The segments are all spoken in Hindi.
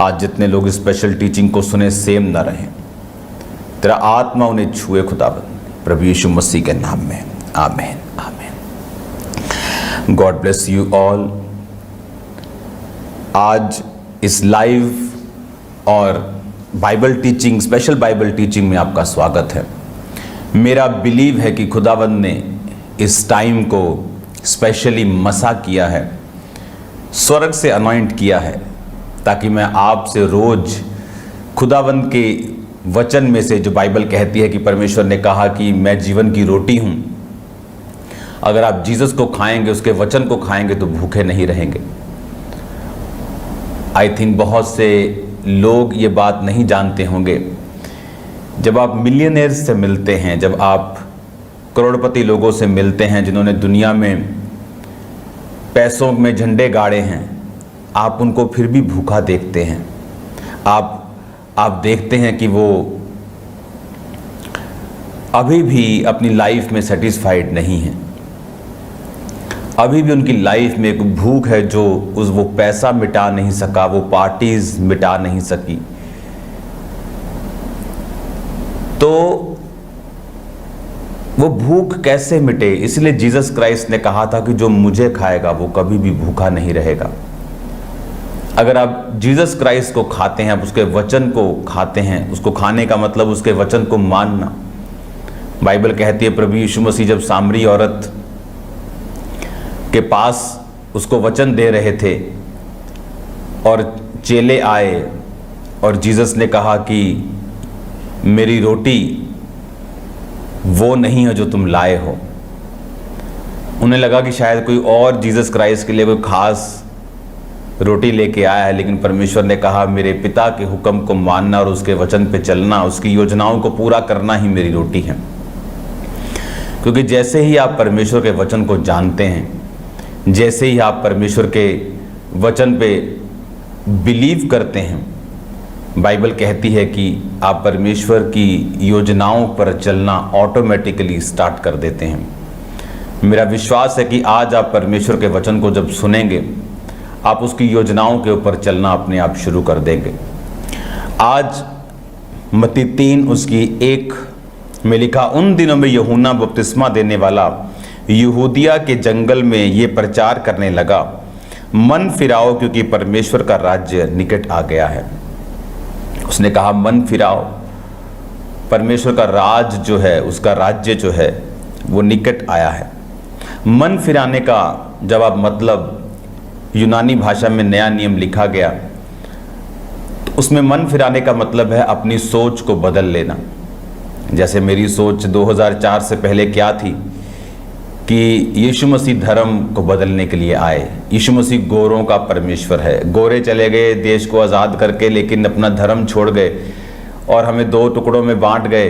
आज जितने लोग स्पेशल टीचिंग को सुने सेम ना रहें, तेरा आत्मा उन्हें छुए खुदावंद, प्रभु यीशु मसीह के नाम में, आमीन आमीन। God bless you all. आज इस लाइव और Bible teaching, special Bible teaching में आपका स्वागत है। मेरा बिलीव है कि खुदावंद ने इस टाइम को स्पेशली मसा किया है, स्वर्ग से अनॉइंट किया है, ताकि मैं आपसे रोज खुदावंद के वचन में से, जो बाइबल कहती है कि परमेश्वर ने कहा कि मैं जीवन की रोटी हूँ, अगर आप जीसस को खाएंगे, उसके वचन को खाएंगे तो भूखे नहीं रहेंगे। आई थिंक बहुत से लोग ये बात नहीं जानते होंगे। जब आप मिलियनेयर्स से मिलते हैं, जब आप करोड़पति लोगों से मिलते हैं जिन्होंने दुनिया में पैसों में झंडे गाड़े हैं, आप उनको फिर भी भूखा देखते हैं। आप देखते हैं कि वो अभी भी अपनी लाइफ में सेटिस्फाइड नहीं है, अभी भी उनकी लाइफ में एक भूख है जो वो पैसा मिटा नहीं सका, वो पार्टीज मिटा नहीं सकी। तो वो भूख कैसे मिटे? इसलिए जीसस क्राइस्ट ने कहा था कि जो मुझे खाएगा वो कभी भी भूखा नहीं रहेगा। अगर आप जीसस क्राइस्ट को खाते हैं, आप उसके वचन को खाते हैं, उसको खाने का मतलब उसके वचन को मानना। बाइबल कहती है प्रभु यीशु मसीह जब सामरी औरत के पास उसको वचन दे रहे थे और चेले आए और जीसस ने कहा कि मेरी रोटी वो नहीं है जो तुम लाए हो। उन्हें लगा कि शायद कोई और जीसस क्राइस्ट के लिए कोई खास रोटी लेके आया है, लेकिन परमेश्वर ने कहा मेरे पिता के हुक्म को मानना और उसके वचन पे चलना, उसकी योजनाओं को पूरा करना ही मेरी रोटी है। क्योंकि जैसे ही आप परमेश्वर के वचन को जानते हैं, जैसे ही आप परमेश्वर के वचन पे बिलीव करते हैं, बाइबल कहती है कि आप परमेश्वर की योजनाओं पर चलना ऑटोमेटिकली स्टार्ट कर देते हैं। मेरा विश्वास है कि आज आप परमेश्वर के वचन को जब सुनेंगे, आप उसकी योजनाओं के ऊपर चलना अपने आप शुरू कर देंगे। आज मत्ती 3 उसकी 1 में लिखा, उन दिनों में यूहन्ना बपतिस्मा देने वाला यहूदिया के जंगल में ये प्रचार करने लगा, मन फिराओ क्योंकि परमेश्वर का राज्य निकट आ गया है। उसने कहा मन फिराओ, परमेश्वर का राज जो है, उसका राज्य जो है वो निकट आया है। मन फिराने का जब आप मतलब यूनानी भाषा में नया नियम लिखा गया, तो उसमें मन फिराने का मतलब है अपनी सोच को बदल लेना। जैसे मेरी सोच 2004 से पहले क्या थी कि यीशु मसीह धर्म को बदलने के लिए आए। यीशु मसीह गोरों का परमेश्वर है। गोरे चले गए देश को आज़ाद करके, लेकिन अपना धर्म छोड़ गए और हमें 2 टुकड़ों में बांट गए।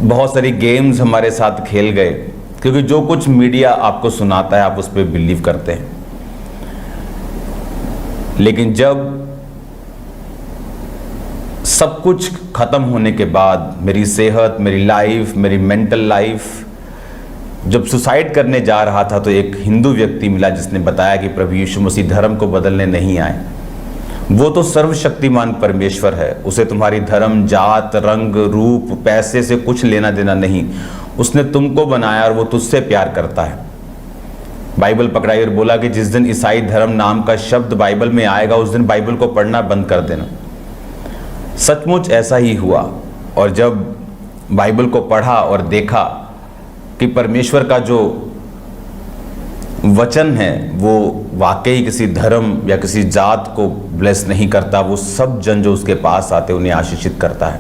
बहुत सारी गेम्स हमारे साथ खेल गए, क्योंकि जो कुछ मीडिया आपको सुनाता है आप उस पर बिलीव करते हैं। लेकिन जब सब कुछ खत्म होने के बाद, मेरी सेहत, मेरी लाइफ, मेरी मेंटल लाइफ, जब सुसाइड करने जा रहा था, तो एक हिंदू व्यक्ति मिला जिसने बताया कि प्रभु यीशु मसीह धर्म को बदलने नहीं आए। वो तो सर्वशक्तिमान परमेश्वर है, उसे तुम्हारी धर्म, जात, रंग, रूप, पैसे से कुछ लेना देना नहीं। उसने तुमको बनाया और वो तुझसे प्यार करता है। बाइबल पकड़ाई और बोला कि जिस दिन ईसाई धर्म नाम का शब्द बाइबल में आएगा, उस दिन बाइबल को पढ़ना बंद कर देना। सचमुच ऐसा ही हुआ। और जब बाइबल को पढ़ा और देखा कि परमेश्वर का जो वचन है वो वाकई किसी धर्म या किसी जात को ब्लेस नहीं करता, वो सब जन जो उसके पास आते उन्हें आशीषित करता है।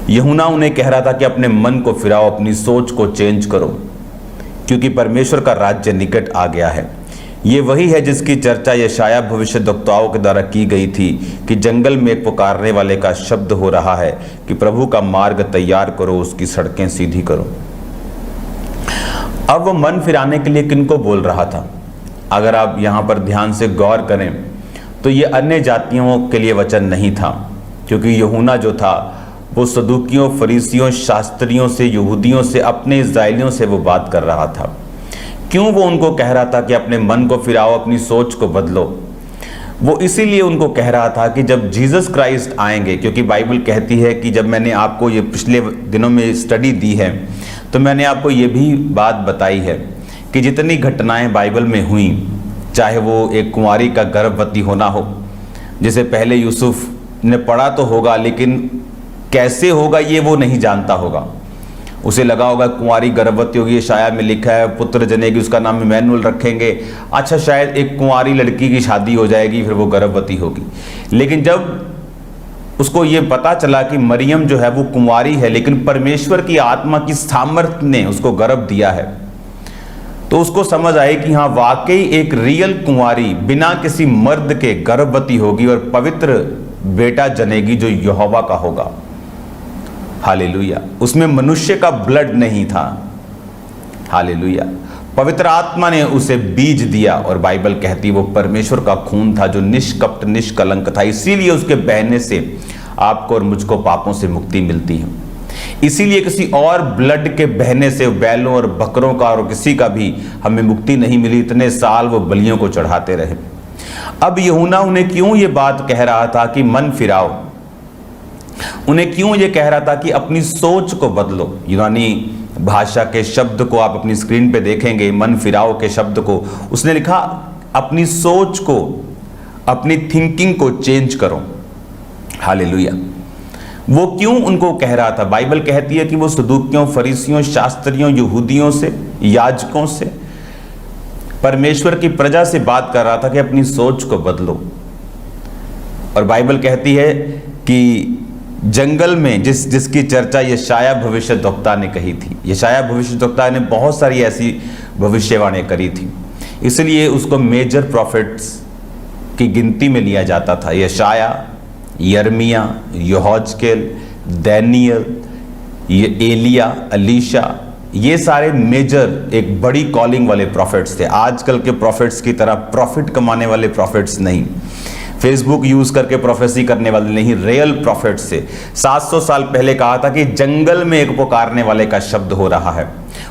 यूहन्ना उन्हें कह रहा था कि अपने मन को फिराओ, अपनी सोच को चेंज करो, क्योंकि परमेश्वर का राज्य निकट आ गया है। ये वही है जिसकी चर्चा यशाया भविष्यद्वक्ताओं के द्वारा की गई थी कि जंगल में एक पुकारने वाले का शब्द हो रहा है कि प्रभु का मार्ग तैयार करो, उसकी सड़कें सीधी करो। अब वो मन फिराने के लिए किनको बोल रहा था? अगर आप यहाँ पर ध्यान से गौर करें तो ये अन्य जातियों के लिए वचन नहीं था, क्योंकि यूहन्ना जो था वो सदूकियों, फरीसियों, शास्त्रियों से, यहूदियों से, अपने इस्राएलियों से वो बात कर रहा था। क्यों वो उनको कह रहा था कि अपने मन को फिराओ, अपनी सोच को बदलो? वो इसीलिए उनको कह रहा था कि जब जीसस क्राइस्ट आएंगे, क्योंकि बाइबल कहती है कि जब मैंने आपको ये पिछले दिनों में स्टडी दी है तो मैंने आपको ये भी बात बताई है कि जितनी घटनाएं बाइबल में हुई, चाहे वो एक कुंवारी का गर्भवती होना हो, जिसे पहले यूसुफ ने पढ़ा तो होगा लेकिन कैसे होगा ये वो नहीं जानता होगा। उसे लगा होगा कुंवारी गर्भवती होगी, शाया में लिखा है पुत्र जनेगी, उसका नाम इमैनुअल रखेंगे। अच्छा, शायद एक कुंवारी लड़की की शादी हो जाएगी, फिर वो गर्भवती होगी। लेकिन जब उसको ये पता चला कि मरियम जो है वो कुंवारी है, लेकिन परमेश्वर की आत्मा की सामर्थ्य ने उसको गर्भ दिया है, तो उसको समझ आए कि हाँ, वाकई एक रियल कुंवारी बिना किसी मर्द के गर्भवती होगी और पवित्र बेटा जनेगी जो यहोवा का होगा। हालेलुया। उसमें मनुष्य का ब्लड नहीं था। हालेलुया। पवित्र आत्मा ने उसे बीज दिया और बाइबल कहती है वो परमेश्वर का खून था जो निष्कपट निष्कलंक था। इसीलिए उसके बहने से आपको और मुझको पापों से मुक्ति मिलती है। इसीलिए किसी और ब्लड के बहने से, बैलों और बकरों का और किसी का भी हमें मुक्ति नहीं मिली। इतने साल वो बलियों को चढ़ाते रहे। अब यूहन्ना उन्हें क्यों ये बात कह रहा था कि मन फिराओ, उन्हें क्यों ये कह रहा था कि अपनी सोच को बदलो। यूनानी भाषा के शब्द को आप अपनी स्क्रीन पे देखेंगे, मन फिराओ के शब्द को उसने लिखा अपनी सोच को, अपनी थिंकिंग को चेंज करो। हालेलुया। वो क्यों उनको कह रहा था? बाइबल कहती है कि वो सदूकियों, फरीसियों, शास्त्रियों, यहूदियों से, याजकों से, परमेश्वर की प्रजा से बात कर रहा था कि अपनी सोच को बदलो। और बाइबल कहती है कि जंगल में जिसकी चर्चा यशाया भविष्यद्वक्ता ने कही थी, यशाया भविष्यद्वक्ता ने बहुत सारी ऐसी भविष्यवाणी करी थी, इसलिए उसको मेजर प्रॉफिट्स की गिनती में लिया जाता था। यशाया, यर्मिया, यहोजकेल, दानियल, एलिया, अलीशा, ये सारे मेजर एक बड़ी कॉलिंग वाले प्रॉफिट्स थे। आजकल के प्रॉफिट्स की तरह प्रॉफिट कमाने वाले प्रॉफिट्स नहीं, फेसबुक यूज करके प्रोफेसी करने वाले नहीं, रियल प्रॉफिट से। 700 साल पहले कहा था कि जंगल में एक पुकारने वाले का शब्द हो रहा है।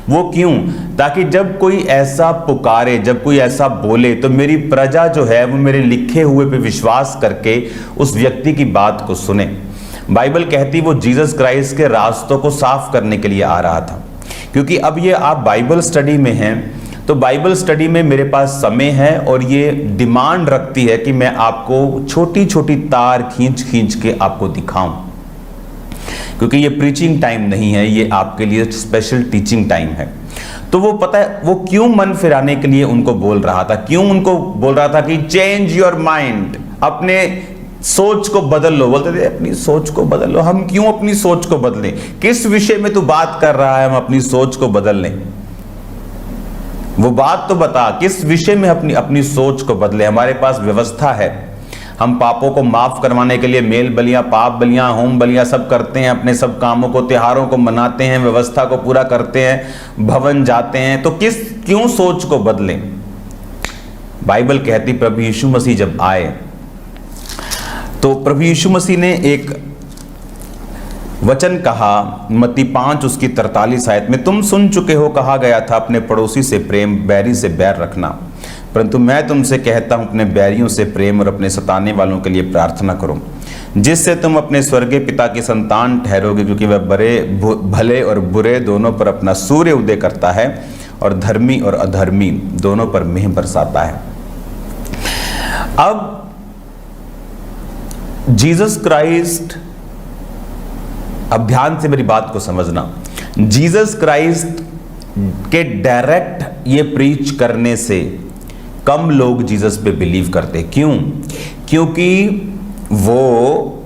वो क्यों? ताकि जब कोई ऐसा पुकारे, जब कोई ऐसा बोले, तो मेरी प्रजा जो है वो मेरे लिखे हुए पे विश्वास करके उस व्यक्ति की बात को सुने। बाइबल कहती वो जीसस क्राइस्ट के रास्तों को साफ करने के लिए आ रहा था। क्योंकि अब ये आप बाइबल स्टडी में हैं, तो बाइबल स्टडी में मेरे पास समय है और ये डिमांड रखती है कि मैं आपको छोटी छोटी तार खींच खींच के आपको दिखाऊं, क्योंकि ये प्रीचिंग टाइम नहीं है, ये आपके लिए स्पेशल टीचिंग टाइम है। तो वो पता है वो क्यों मन फिराने के लिए उनको बोल रहा था, क्यों उनको बोल रहा था कि चेंज योर माइंड, अपने सोच को बदल लो। बोलते थे अपनी सोच को बदल लो। हम क्यों अपनी सोच को बदलें? किस विषय में तू बात कर रहा है हम अपनी सोच को बदल लें? वो बात तो बता, किस विषय में अपनी सोच को बदले। हमारे पास व्यवस्था है, हम पापों को माफ करवाने के लिए मेल बलियां, पाप बलियां, होम बलियां सब करते हैं, अपने सब कामों को, त्योहारों को मनाते हैं, व्यवस्था को पूरा करते हैं, भवन जाते हैं। तो क्यों सोच को बदलें? बाइबल कहती प्रभु यीशु मसीह जब आए तो प्रभु यीशु मसीह ने एक वचन कहा, मत्ती 5 उसकी 43 आयत में, तुम सुन चुके हो कहा गया था अपने पड़ोसी से प्रेम, बैरी से बैर रखना, परंतु मैं तुमसे कहता हूं अपने बैरियों से प्रेम और अपने सताने वालों के लिए प्रार्थना करो, जिससे तुम अपने स्वर्गीय पिता की संतान ठहरोगे, क्योंकि वह भले और बुरे दोनों पर अपना सूर्य उदय करता है और धर्मी और अधर्मी दोनों पर मेह बरसाता है। अब जीसस क्राइस्ट, अब ध्यान से मेरी बात को समझना, जीसस क्राइस्ट के डायरेक्ट ये प्रीच करने से कम लोग जीसस पे बिलीव करते। क्यों? क्योंकि वो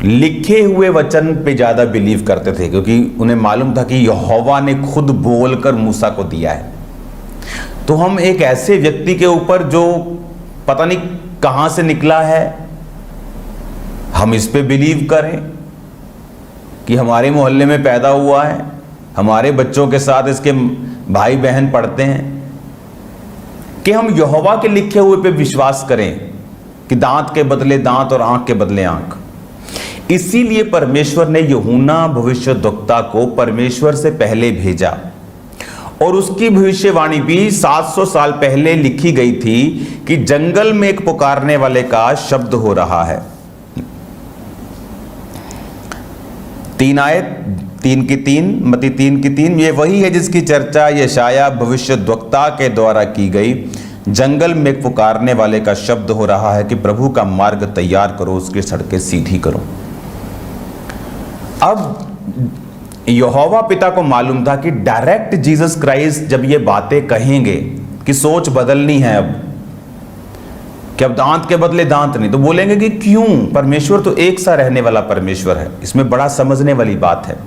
लिखे हुए वचन पे ज्यादा बिलीव करते थे, क्योंकि उन्हें मालूम था कि यहोवा ने खुद बोलकर मूसा को दिया है। तो हम एक ऐसे व्यक्ति के ऊपर जो पता नहीं कहां से निकला है, हम इस पे बिलीव करें कि हमारे मोहल्ले में पैदा हुआ है, हमारे बच्चों के साथ इसके भाई बहन पढ़ते हैं, कि हम यहोवा के लिखे हुए पे विश्वास करें कि दांत के बदले दांत और आंख के बदले आंख। इसीलिए परमेश्वर ने यूहन्ना भविष्यद्वक्ता को परमेश्वर से पहले भेजा और उसकी भविष्यवाणी भी 700 साल पहले लिखी गई थी कि जंगल में एक पुकारने वाले का शब्द हो रहा है। 3 आयत 3 की 3 मत्ती 3 की 3, ये वही है जिसकी चर्चा यशाया भविष्यद्वक्ता के द्वारा की गई। जंगल में एक पुकारने वाले का शब्द हो रहा है कि प्रभु का मार्ग तैयार करो, उसकी सड़कें सीधी करो। अब यहोवा पिता को मालूम था कि डायरेक्ट जीसस क्राइस्ट जब ये बातें कहेंगे कि सोच बदलनी है, अब कि अब दांत के बदले दांत नहीं, तो बोलेंगे कि क्यों? परमेश्वर तो एक सा रहने वाला परमेश्वर है। इसमें बड़ा समझने वाली बात है।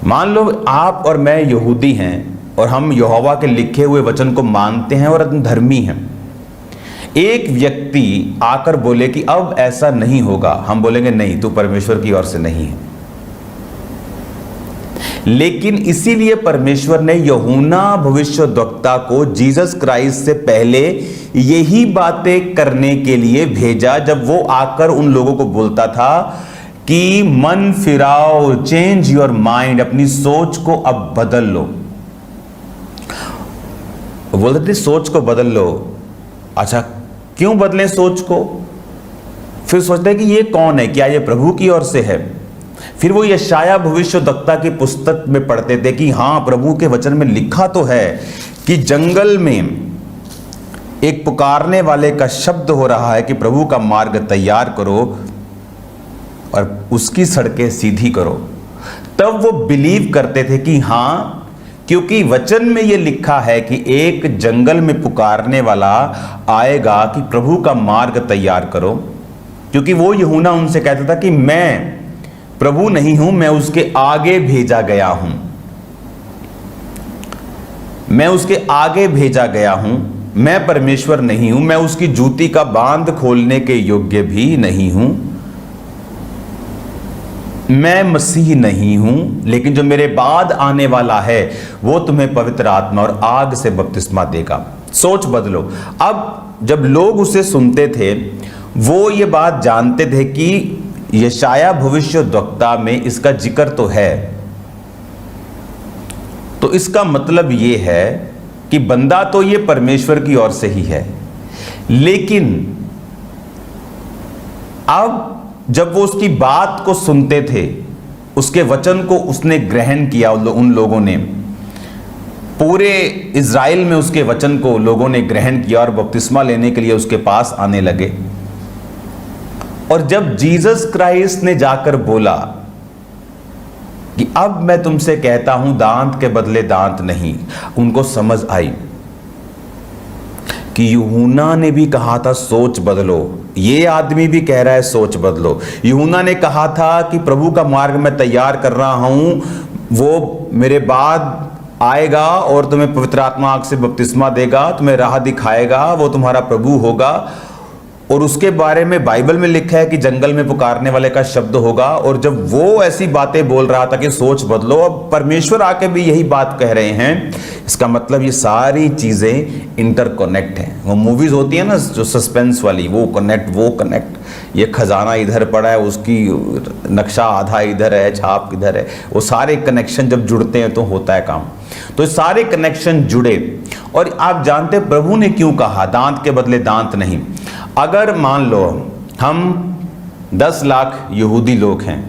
मान लो आप और मैं यहूदी हैं और हम यहोवा के लिखे हुए वचन को मानते हैं और धर्मी हैं। एक व्यक्ति आकर बोले कि अब ऐसा नहीं होगा, हम बोलेंगे नहीं, तू परमेश्वर की ओर से नहीं है। लेकिन इसीलिए परमेश्वर ने यूहन्ना भविष्यद्वक्ता को जीसस क्राइस्ट से पहले यही बातें करने के लिए भेजा, जब वो आकर उन लोगों को बोलता था कि मन फिराओ, चेंज योर माइंड, अपनी सोच को अब बदल लो। बोलते थे सोच को बदल लो। अच्छा, क्यों बदलें सोच को? फिर सोचते हैं कि ये कौन है, क्या ये प्रभु की ओर से है? फिर वो यशाया भविष्यद्वक्ता की पुस्तक में पढ़ते थे कि हाँ, प्रभु के वचन में लिखा तो है कि जंगल में एक पुकारने वाले का शब्द हो रहा है कि प्रभु का मार्ग तैयार करो और उसकी सड़कें सीधी करो। तब वो बिलीव करते थे कि हाँ, क्योंकि वचन में ये लिखा है कि एक जंगल में पुकारने वाला आएगा कि प्रभु का मार्ग तैयार करो। क्योंकि वो यूहन्ना उनसे कहता था कि मैं प्रभु नहीं हूं, मैं उसके आगे भेजा गया हूं, मैं उसके आगे भेजा गया हूं, मैं परमेश्वर नहीं हूं, मैं उसकी जूती का बांध खोलने के योग्य भी नहीं हूं, मैं मसीह नहीं हूं, लेकिन जो मेरे बाद आने वाला है वो तुम्हें पवित्र आत्मा और आग से बपतिस्मा देगा। सोच बदलो। अब जब लोग उसे सुनते थे, वो ये बात जानते थे कि यशाया भविष्यद्वक्ता में इसका जिक्र तो है, तो इसका मतलब ये है कि बंदा तो ये परमेश्वर की ओर से ही है। लेकिन अब जब वो उसकी बात को सुनते थे, उसके वचन को उसने ग्रहण किया, उन लोगों ने, पूरे इज़राइल में उसके वचन को लोगों ने ग्रहण किया और बपतिस्मा लेने के लिए उसके पास आने लगे। और जब जीसस क्राइस्ट ने जाकर बोला कि अब मैं तुमसे कहता हूं दांत के बदले दांत नहीं, उनको समझ आई कि यूहन्ना ने भी कहा था सोच बदलो, ये आदमी भी कह रहा है सोच बदलो। यूहन्ना ने कहा था कि प्रभु का मार्ग मैं तैयार कर रहा हूं, वो मेरे बाद आएगा और तुम्हें पवित्र आत्मा आग से बपतिस्मा देगा, तुम्हें राह दिखाएगा, वो तुम्हारा प्रभु होगा। और उसके बारे में बाइबल में लिखा है कि जंगल में पुकारने वाले का शब्द होगा। और जब वो ऐसी बातें बोल रहा था कि सोच बदलो, अब परमेश्वर आके भी यही बात कह रहे हैं। इसका मतलब ये सारी चीजें इंटरकनेक्ट हैं। वो मूवीज होती है ना जो सस्पेंस वाली, वो कनेक्ट, ये खजाना इधर पड़ा है, उसकी नक्शा आधा इधर है, छाप इधर है, वो सारे कनेक्शन जब जुड़ते हैं तो होता है काम। तो सारे कनेक्शन जुड़े। और आप जानते प्रभु ने क्यों कहा दांत के बदले दांत नहीं? अगर मान लो हम 10 लाख यहूदी लोग हैं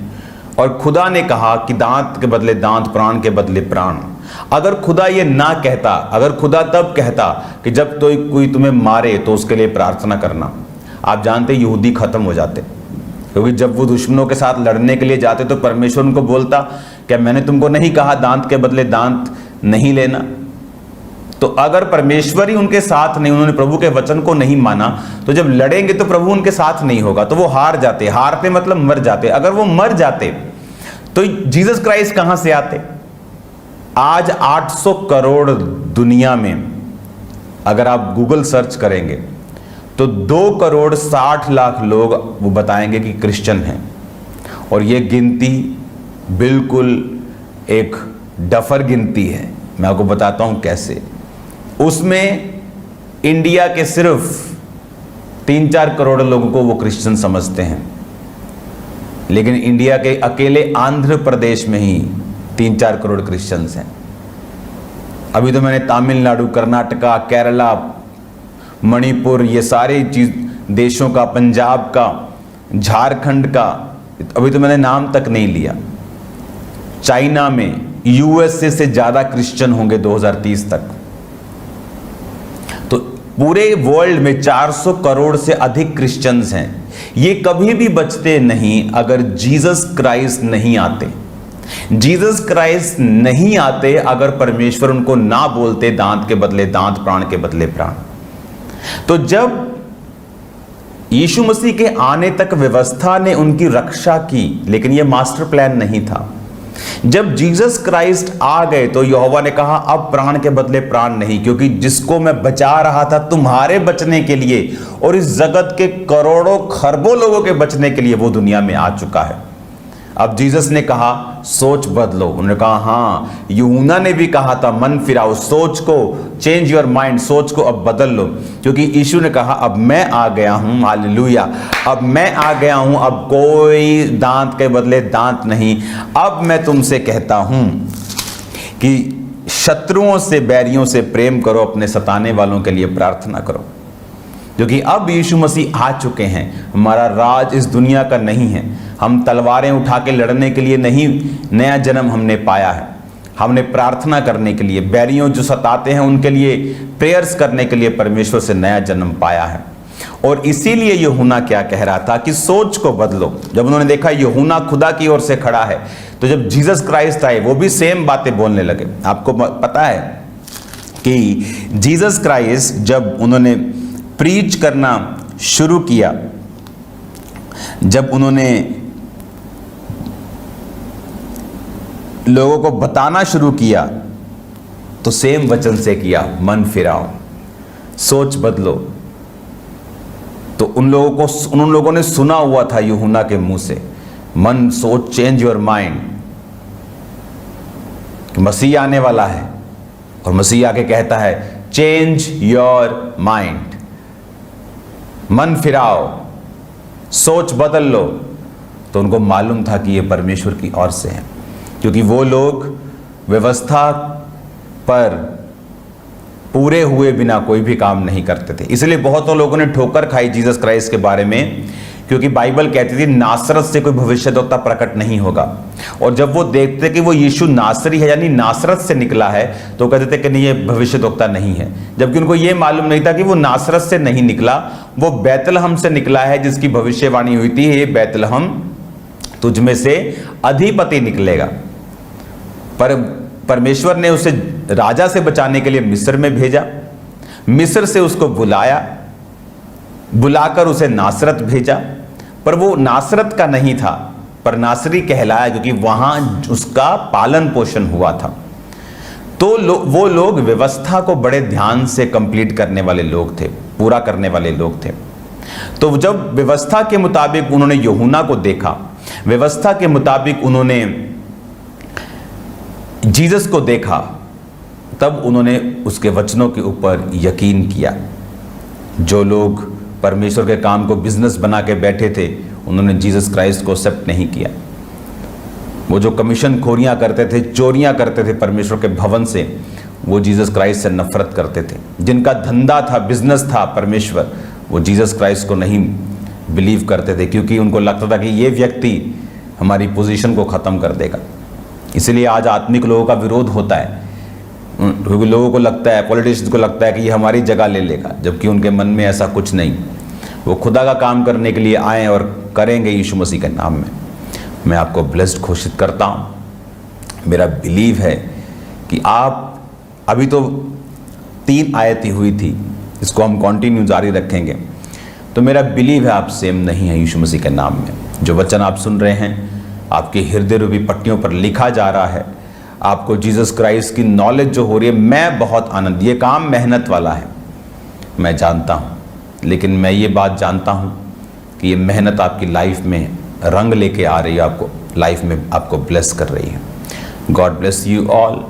और खुदा ने कहा कि दांत के बदले दांत, प्राण के बदले प्राण, अगर खुदा ये ना कहता, अगर खुदा तब कहता कि जब तो कोई तुम्हें मारे तो उसके लिए प्रार्थना करना, आप जानते यहूदी खत्म हो जाते। क्योंकि जब वो दुश्मनों के साथ लड़ने के लिए जाते तो परमेश्वर उनको बोलता क्या मैंने तुमको नहीं कहा दांत के बदले दांत नहीं लेना? तो अगर परमेश्वर ही उनके साथ नहीं, उन्होंने प्रभु के वचन को नहीं माना, तो जब लड़ेंगे तो प्रभु उनके साथ नहीं होगा, तो वो हार जाते। हारते मतलब मर जाते। अगर वो मर जाते तो जीसस क्राइस्ट कहां से आते? आज 800 करोड़ दुनिया में अगर आप गूगल सर्च करेंगे तो 2,60,00,000 लोग वो बताएंगे कि क्रिश्चियन हैं। और ये गिनती बिल्कुल एक डफर गिनती है। मैं आपको बताता हूं कैसे। उसमें इंडिया के सिर्फ 3-4 करोड़ लोगों को वो क्रिश्चियन समझते हैं, लेकिन इंडिया के अकेले आंध्र प्रदेश में ही 3-4 करोड़ क्रिश्चियंस हैं। अभी तो मैंने तमिलनाडु, कर्नाटका, केरला, मणिपुर, ये सारे देशों का, पंजाब का, झारखंड का, अभी तो मैंने नाम तक नहीं लिया। चाइना में, यूएसए से ज्यादा क्रिश्चियन होंगे 2030 तक। तो पूरे वर्ल्ड में 400 करोड़ से अधिक क्रिश्चियंस हैं। ये कभी भी बचते नहीं अगर जीसस क्राइस्ट नहीं आते। जीसस क्राइस्ट नहीं आते अगर परमेश्वर उनको ना बोलते दांत के बदले दांत, प्राण के बदले प्राण। तो जब यीशु मसीह के आने तक व्यवस्था ने उनकी रक्षा की, लेकिन यह मास्टर प्लान नहीं था। जब जीसस क्राइस्ट आ गए तो यहोवा ने कहा अब प्राण के बदले प्राण नहीं, क्योंकि जिसको मैं बचा रहा था तुम्हारे बचने के लिए और इस जगत के करोड़ों खरबों लोगों के बचने के लिए, वो दुनिया में आ चुका है। अब जीसस ने कहा सोच बदलो। उन्होंने कहा हाँ, यूहन्ना ने भी कहा था मन फिराओ, सोच को, चेंज योर माइंड, सोच को अब बदल लो, क्योंकि यीशु ने कहा अब मैं आ गया हूं, हालेलुया, अब मैं आ गया हूं, अब कोई दांत के बदले दांत नहीं। अब मैं तुमसे कहता हूं कि शत्रुओं से, बैरियों से प्रेम करो, अपने सताने वालों के लिए प्रार्थना करो, क्योंकि अब यीशु मसीह आ चुके हैं। हमारा राज इस दुनिया का नहीं है। हम तलवारें उठा के लड़ने के लिए नहीं नया जन्म हमने पाया है, हमने प्रार्थना करने के लिए, बैरियों जो सताते हैं उनके लिए प्रेयर्स करने के लिए परमेश्वर से नया जन्म पाया है। और इसीलिए यूहन्ना क्या कह रहा था कि सोच को बदलो। जब उन्होंने देखा यूहन्ना खुदा की ओर से खड़ा है, तो जब जीसस क्राइस्ट आए वो भी सेम बातें बोलने लगे। आपको पता है कि जीसस क्राइस्ट जब उन्होंने प्रीच करना शुरू किया, जब उन्होंने लोगों को बताना शुरू किया, तो सेम वचन से किया, मन फिराओ, सोच बदलो। तो उन लोगों ने सुना हुआ था यूहन्ना के मुंह से, मन, सोच, चेंज योर माइंड, मसीह आने वाला है। और मसीह आके कहता है चेंज योर माइंड, मन फिराओ, सोच बदल लो। तो उनको मालूम था कि यह परमेश्वर की ओर से है, क्योंकि वो लोग व्यवस्था पर पूरे हुए बिना कोई भी काम नहीं करते थे। इसलिए बहुतों लोगों ने ठोकर खाई जीसस क्राइस्ट के बारे में, क्योंकि बाइबल कहती थी नासरत से कोई भविष्यद्वक्ता प्रकट नहीं होगा। और जब वो देखते कि वो यीशु नासरी है, यानी नासरत से निकला है, तो कहते थे कि नहीं, ये भविष्यद्वक्ता नहीं है। जबकि उनको ये मालूम नहीं था कि वो नासरत से नहीं निकला, वो बैतलहम से निकला है, जिसकी भविष्यवाणी हुई थी, ये बैतलहम तुझ में से अधिपति निकलेगा। पर परमेश्वर ने उसे राजा से बचाने के लिए मिस्र में भेजा, मिस्र से उसको बुलाकर उसे नासरत भेजा। पर वो नासरत का नहीं था, पर नासरी कहलाया, क्योंकि वहां उसका पालन पोषण हुआ था। तो वो लोग व्यवस्था को बड़े ध्यान से कंप्लीट करने वाले लोग थे, पूरा करने वाले लोग थे। तो जब व्यवस्था के मुताबिक उन्होंने यूहन्ना को देखा, व्यवस्था के मुताबिक उन्होंने जीसस को देखा, तब उन्होंने उसके वचनों के ऊपर यकीन किया। जो लोग परमेश्वर के काम को बिजनेस बना के बैठे थे, उन्होंने जीसस क्राइस्ट को एक्सेप्ट नहीं किया। वो जो कमीशन खोरियां करते थे, चोरियां करते थे परमेश्वर के भवन से, वो जीसस क्राइस्ट से नफरत करते थे। जिनका धंधा था, बिजनेस था परमेश्वर, वो जीसस क्राइस्ट को नहीं बिलीव करते थे, क्योंकि उनको लगता था कि ये व्यक्ति हमारी पोजीशन को ख़त्म कर देगा। इसलिए आज आत्मिक लोगों का विरोध होता है, क्योंकि लोगों को लगता है, पॉलिटिशियंस को लगता है कि ये हमारी जगह ले लेगा, जबकि उनके मन में ऐसा कुछ नहीं। वो खुदा का काम करने के लिए आए और करेंगे यीशु मसीह के नाम में। मैं आपको ब्लेस्ड घोषित करता हूँ। मेरा बिलीव है कि आप, अभी तो 3 आयतें हुई थी, इसको हम कंटिन्यू जारी रखेंगे। तो मेरा बिलीव है आप सेम नहीं है यीशु मसीह के नाम में। जो वचन आप सुन रहे हैं, आपके हृदय रूपी पट्टियों पर लिखा जा रहा है। आपको जीसस क्राइस्ट की नॉलेज जो हो रही है, मैं बहुत आनंद, ये काम मेहनत वाला है, मैं जानता हूँ, लेकिन मैं ये बात जानता हूँ कि ये मेहनत आपकी लाइफ में रंग लेके आ रही है, आपको लाइफ में आपको ब्लेस कर रही है। God bless you all.